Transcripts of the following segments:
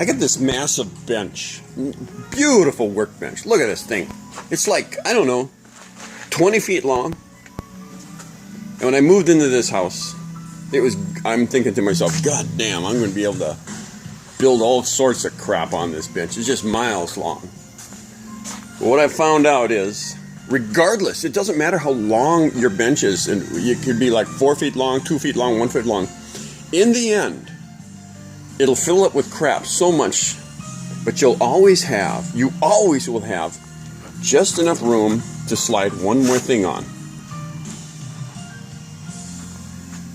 I got this massive bench. Beautiful workbench. Look at this thing. It's like, I don't know, 20 feet long. And when I moved into this house, I'm thinking to myself, God damn, I'm going to be able to build all sorts of crap on this bench. It's just miles long. But what I found out is, regardless, it doesn't matter how long your bench is, and it could be like 4 feet long, 2 feet long, 1 foot long. In the end, it'll fill up with crap so much, but you always will have just enough room to slide one more thing on.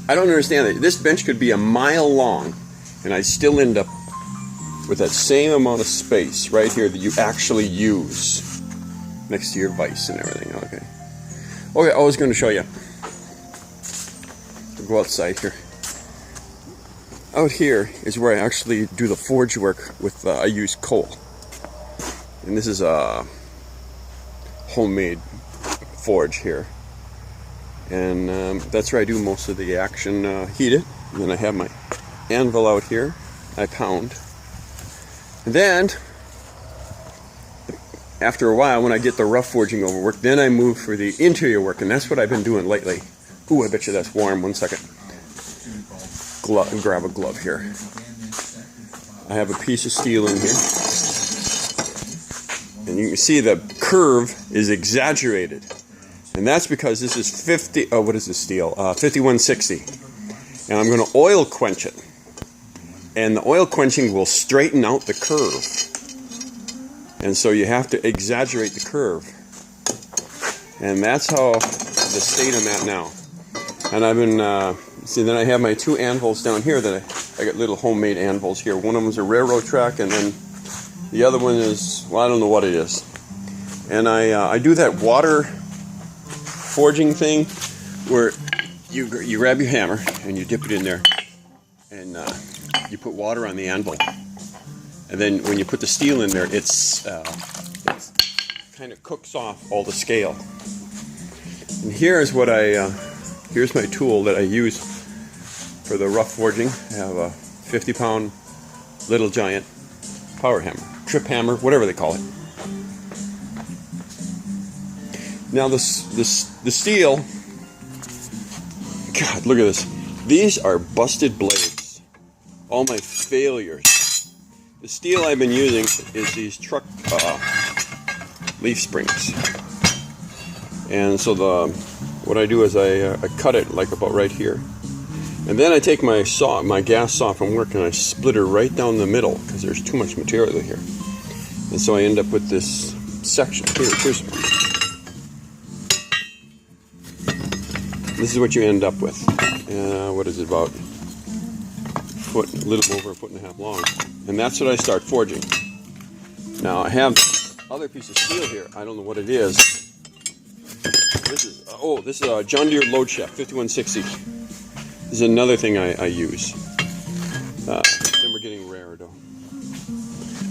I don't understand it. This bench could be a mile long, and I still end up with that same amount of space right here that you actually use next to your vise and everything. Okay, I was going to show you. We'll go outside here. Out here is where I actually do the forge work with, I use coal. And this is a homemade forge here. And that's where I do most of the action, heat it. And then I have my anvil out here. I pound. And then, after a while, when I get the rough forging over work, then I move for the interior work. And that's what I've been doing lately. Ooh, I bet you that's warm. 1 second. Grab a glove here. I have a piece of steel in here. And you can see the curve is exaggerated. And that's because this is 5160. And I'm going to oil quench it. And the oil quenching will straighten out the curve. And so you have to exaggerate the curve. And that's how the state I'm at now. And I've been, see, then I have my 2 anvils down here that I got little homemade anvils here. One of them is a railroad track, and then the other one is, well, I don't know what it is. And I do that water forging thing where you grab your hammer and you dip it in there, and you put water on the anvil. And then when you put the steel in there, it kind of cooks off all the scale. And here's what here's my tool that I use for the rough forging. I have a 50-pound Little Giant power hammer, trip hammer, whatever they call it. Now the steel, God, look at this. These are busted blades. All my failures. The steel I've been using is these truck leaf springs. And so what I do is I cut it like about right here. And then I take my gas saw from work, and I split her right down the middle because there's too much material here. And so I end up with this section. This is what you end up with. What is it, about a little over a foot and a half long. And that's what I start forging. Now I have other piece of steel here. I don't know what it is. This is a John Deere Load Shaft 5160. This is another thing I use. Then we're getting rare though.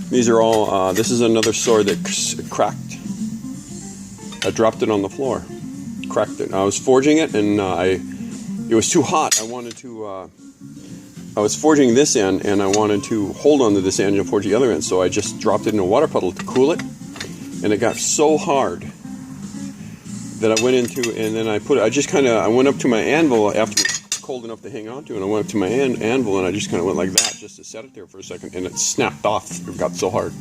These are all, this is another sword that cracked. I dropped it on the floor. Cracked it. I was forging it, and it was too hot. I was forging this end, and I wanted to hold on to this end and forge the other end, so I just dropped it in a water puddle to cool it. And it got so hard that I went into, and then I went up to my anvil after it was cold enough to hang on to, and I went up to my anvil, and I just kind of went like that just to set it there for a second, and it snapped off. It got so hard.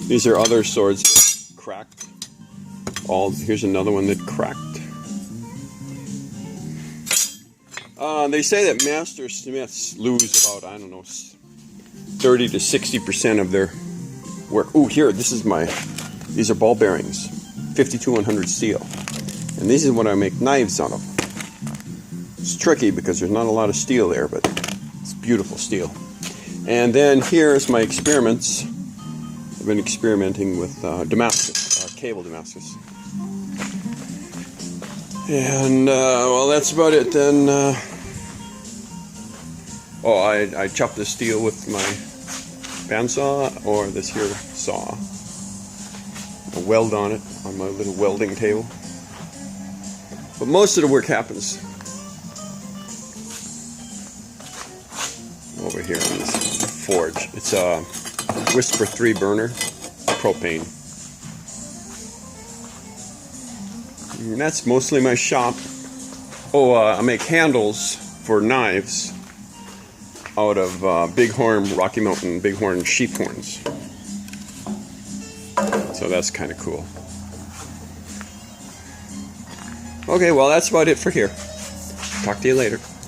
These are other swords that cracked. Here's another one that cracked. They say that master smiths lose about, I don't know, 30 to 60% of their work. Ooh, here, these are ball bearings, 52-100 steel. And these is what I make knives out of. It's tricky because there's not a lot of steel there, but it's beautiful steel. And then here's my experiments. I've been experimenting with Damascus, cable Damascus. And, well, that's about it then. I chop the steel with my bandsaw or this here saw. I weld on it on my little welding table. But most of the work happens over here on this forge. It's a Whisper 3 burner, propane. And that's mostly my shop. Oh, I make handles for knives out of Bighorn, Rocky Mountain Bighorn sheep horns. So that's kind of cool. Okay, well, that's about it for here. Talk to you later.